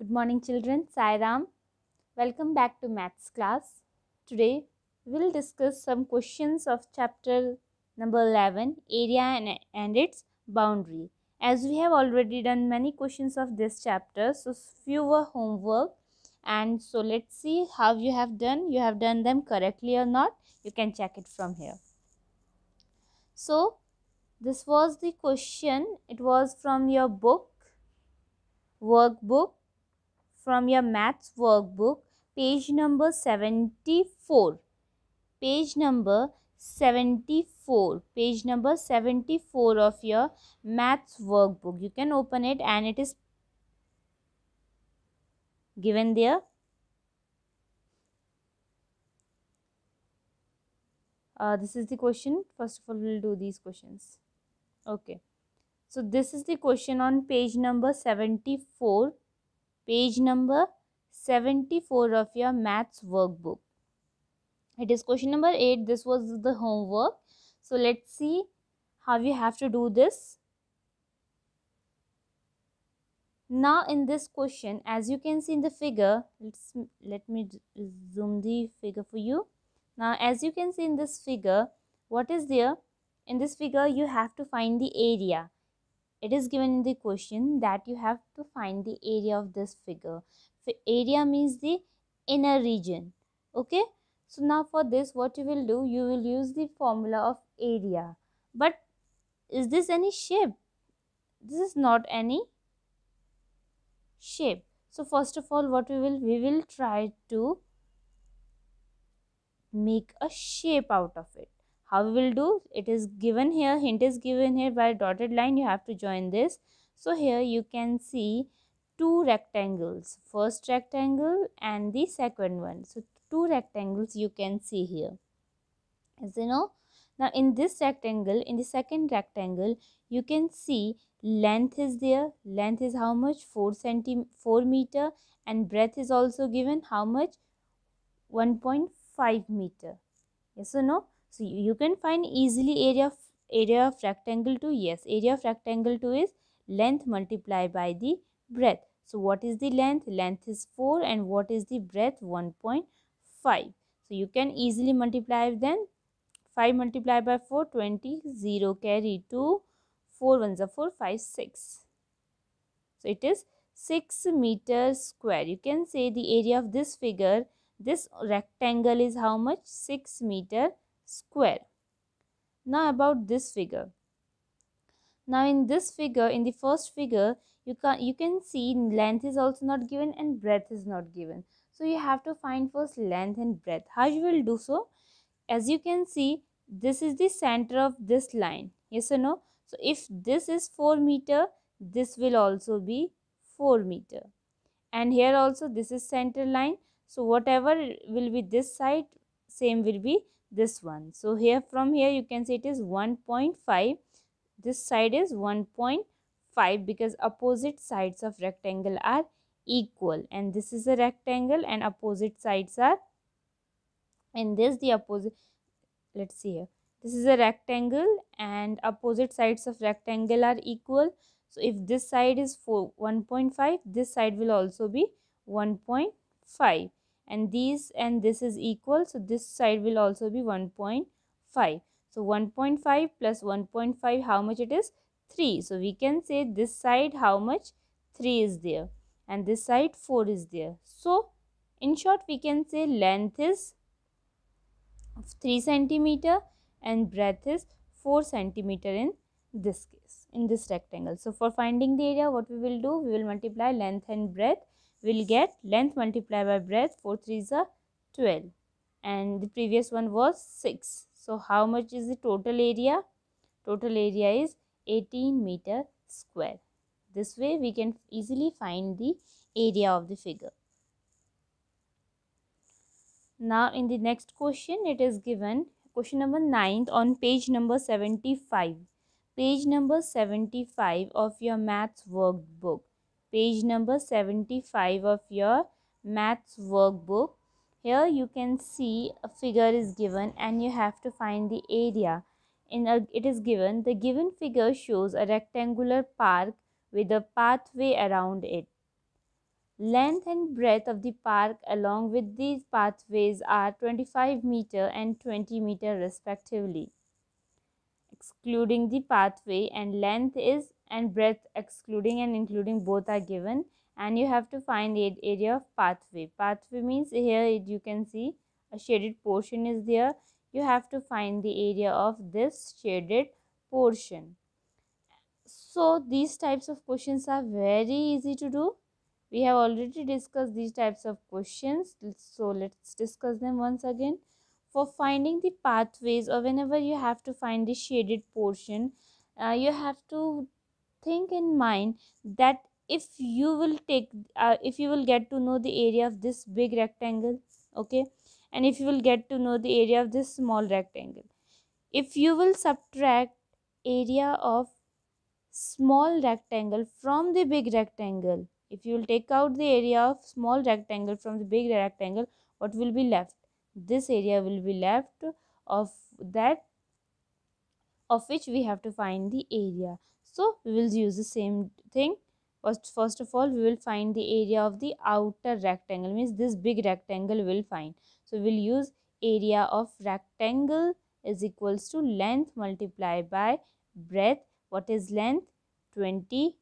Good morning children, Sai Ram. Welcome back to maths class. Today we will discuss some questions of chapter number 11, area and its boundary. As we have already done many questions of this chapter, so few were homework, and so let's see how you have done. You have done them correctly or not. You can check it from here. So this was the question. It was from your workbook, from your maths workbook, page number 74. Page number 74. Page number 74 of your maths workbook. You can open it and it is given there. This is the question. First of all, we will do these questions. Okay. So this is the question on page number 74. Page number 74 of your maths workbook. It is question number 8. This was the homework. So let's see how you have to do this. Now in this question, as you can see in the figure, let me zoom the figure for you. Now as you can see in this figure, what is there? In this figure you have to find the area. It is given in the question that you have to find the area of this figure. Area means the inner region. Okay. So now for this, what you will do, you will use the formula of area. But is this any shape? This is not any shape. So first of all, what we will try to make a shape out of it. How we will do? It is given here, hint is given here by a dotted line. You have to join this. So here you can see two rectangles, first rectangle and the second one. So two rectangles you can see here, as you know. Now in this rectangle, in the second rectangle, you can see length is there. Length is how much? 4 meter, and breadth is also given how much? 1.5 meter. Yes or no? So you can find easily area of rectangle 2. Yes, area of rectangle 2 is length multiplied by the breadth. So what is the length? Length is 4, and what is the breadth? 1.5. So you can easily multiply them. 5 multiplied by 4, 20, 0 carry 2, 4 ones are 4, 5, 6. So it is 6 meters square. You can say the area of this figure, this rectangle is how much? 6 meter square. Now about this figure. Now in this figure, in the first figure, you can see length is also not given and breadth is not given. So you have to find first length and breadth. How you will do so? As you can see, this is the center of this line. Yes or no? So if this is 4 meter, this will also be 4 meter. And here also this is center line. So whatever will be this side, same will be this one. So here from here you can say it is 1.5. This side is 1.5 because opposite sides of rectangle are equal. And this is a rectangle and opposite sides are, in this the opposite, let's see here, this is a rectangle and opposite sides of rectangle are equal. So if this side is 1.5, this side will also be 1.5, and this is equal, so this side will also be 1.5. So 1.5 plus 1.5, how much it is? 3. So we can say this side how much? 3 is there, and this side 4 is there. So in short we can say length is 3 centimeter and breadth is 4 centimeter in this case, in this rectangle. So for finding the area, what we will do, we will multiply length and breadth. We will get length multiplied by breadth. 4 3s are 12, and the previous one was 6. So how much is the total area? Total area is 18 meter square. This way we can easily find the area of the figure. Now in the next question, it is given question number 9 on page number 75. Page number 75 of your maths workbook. Page number 75 of your maths workbook. Here you can see a figure is given and you have to find the area. It is given, the given figure shows a rectangular park with a pathway around it. Length and breadth of the park along with these pathways are 25-meter and 20-meter respectively. Excluding the pathway, and length is and breadth excluding and including both are given, and you have to find the area of pathway. Pathway means here you can see a shaded portion is there. You have to find the area of this shaded portion. So these types of questions are very easy to do. We have already discussed these types of questions, so let's discuss them once again. For finding the pathways, or whenever you have to find the shaded portion, you have to think in mind that if you will get to know the area of this big rectangle, okay, and if you will get to know the area of this small rectangle, if you will subtract area of small rectangle from the big rectangle, if you will take out the area of small rectangle from the big rectangle, what will be left? This area will be left of that, of which we have to find the area. So we will use the same thing. First of all, we will find the area of the outer rectangle, means this big rectangle will find. So we will use area of rectangle is equals to length multiplied by breadth. What is length? 20,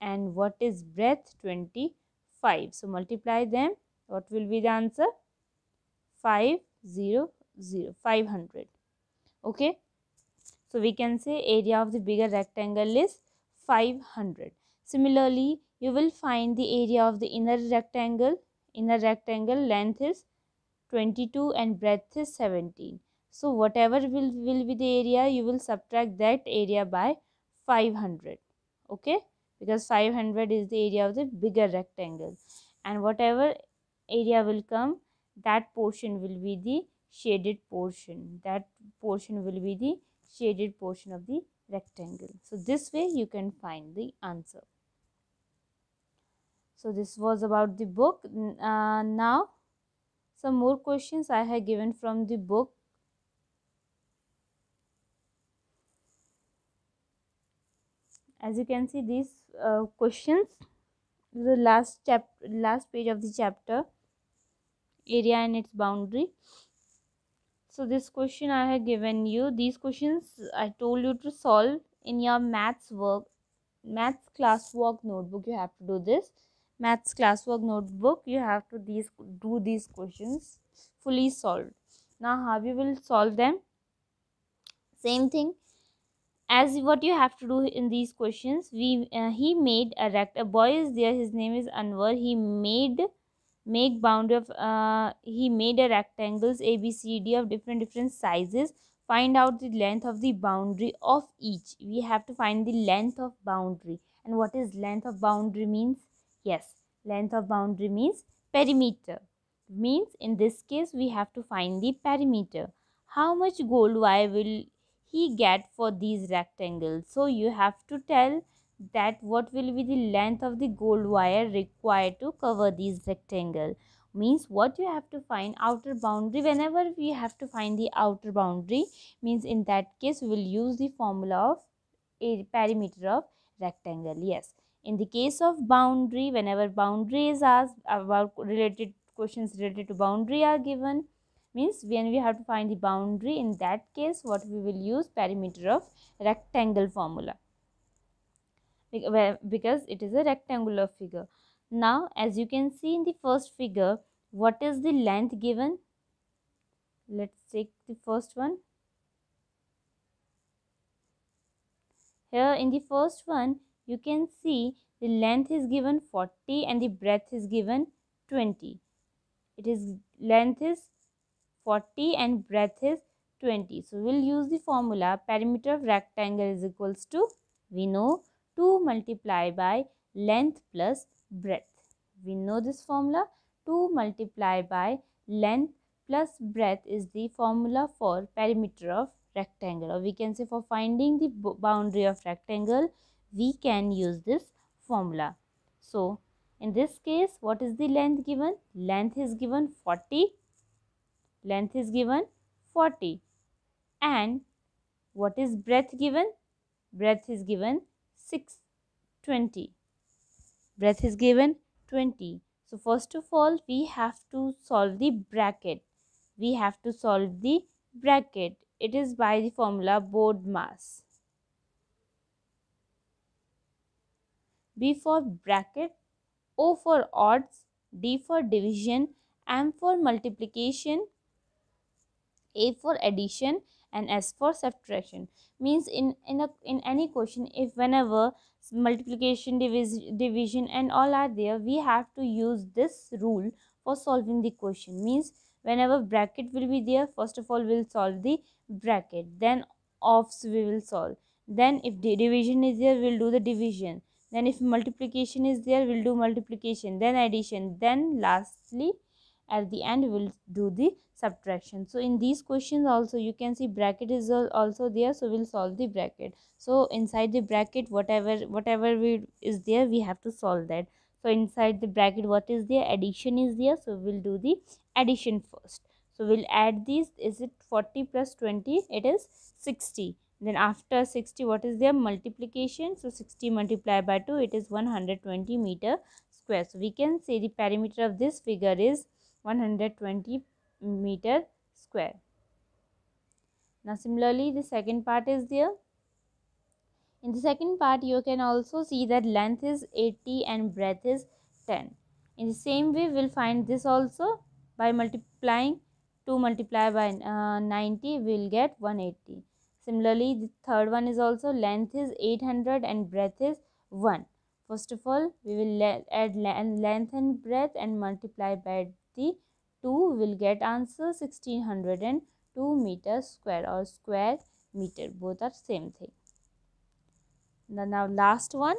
and what is breadth? 25. So multiply them. What will be the answer? 500. Okay, so we can say area of the bigger rectangle is 500. Similarly, you will find the area of the inner rectangle. Inner rectangle length is 22 and breadth is 17. So whatever will be the area, you will subtract that area by 500. Okay, because 500 is the area of the bigger rectangle, and whatever area will come, that portion will be the shaded portion. That portion will be the shaded portion of the rectangle. So this way you can find the answer. So this was about the book. Now some more questions I have given from the book. As you can see, these questions, the last page of the chapter, area and its boundary. So this question I have given you, these questions I told you to solve in your maths classwork notebook. You have to do this maths classwork notebook. You have to do these questions fully solved. Now how you will solve them? Same thing as what you have to do in these questions. He made a boy is there, his name is Anwar. He made a rectangles ABCD of different sizes. Find out the length of the boundary of each. We have to find the length of boundary. And what is length of boundary means? Yes, length of boundary means perimeter. Means in this case we have to find the perimeter. How much gold wire will he get for these rectangles? So you have to tell that what will be the length of the gold wire required to cover these rectangle. Means what you have to find outer boundary. Whenever we have to find the outer boundary, means in that case we will use the formula of a perimeter of rectangle. Yes, in the case of boundary, whenever boundary is asked, about related questions related to boundary are given, means when we have to find the boundary, in that case what we will use perimeter of rectangle formula, because it is a rectangular figure. Now as you can see in the first figure, what is the length given? Let's take the first one. Here in the first one you can see the length is given 40 and the breadth is given 20. It is length is 40 and breadth is 20. So we'll use the formula perimeter of rectangle is equals to, we know, 2 multiplied by length plus breadth. We know this formula. 2 multiplied by length plus breadth is the formula for perimeter of rectangle, or we can say for finding the boundary of rectangle we can use this formula. So in this case, what is the length given? Length is given 40. Length is given 40. And what is breadth given? Breadth is given 620. Breadth is given 20. So first of all, we have to solve the bracket. We have to solve the bracket. It is by the formula BODMAS. B for bracket, O for odds, D for division, M for multiplication, A for addition, and S for subtraction. Means in any question, if whenever multiplication, division and all are there, we have to use this rule for solving the question. Means whenever bracket will be there, first of all we'll solve the bracket, then offs we will solve, then if the division is there we'll do the division, then if multiplication is there we'll do multiplication, then addition, then lastly at the end we will do the subtraction. So in these questions also you can see bracket is also there, so we'll solve the bracket. So inside the bracket whatever we is there, we have to solve that. So inside the bracket what is there, addition is there, so we'll do the addition first. So we'll add these, is it 40 plus 20, it is 60. Then after 60 what is there, multiplication, so 60 multiplied by 2, it is 120 meter square. So we can say the perimeter of this figure is 120 meter square. Now similarly the second part is there. In the second part you can also see that length is 80 and breadth is 10. In the same way we'll find this also by multiplying 2 multiplied by 90, we'll get 180. Similarly the third one is also length is 800 and breadth is 1. First of all we will add length and breadth and multiply by the 2, will get answer 1602 meters square or square meter, both are same thing. Now last one,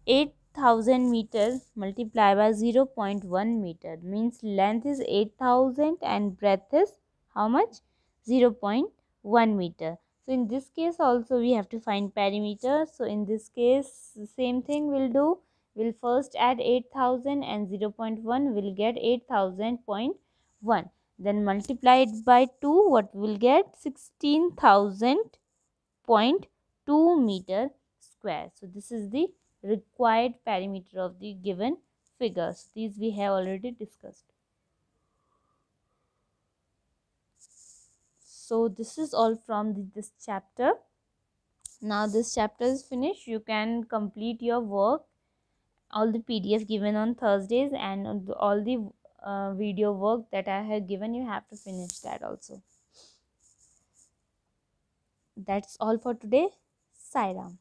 8000 meter multiplied by 0.1 meter, means length is 8000 and breadth is how much, 0.1 meter. So in this case also we have to find perimeter. So in this case same thing we'll do, we'll first add 8000 and 0.1, will get 8000.1, then multiply it by 2, what will get 16,000.2 meter square. So this is the required perimeter of the given figures. These we have already discussed. So this is all from this chapter. Now this chapter is finished. You can complete your work, all the PDF given on Thursdays, and all the video work that I have given, you have to finish that also. That's all for today. Sai Ram.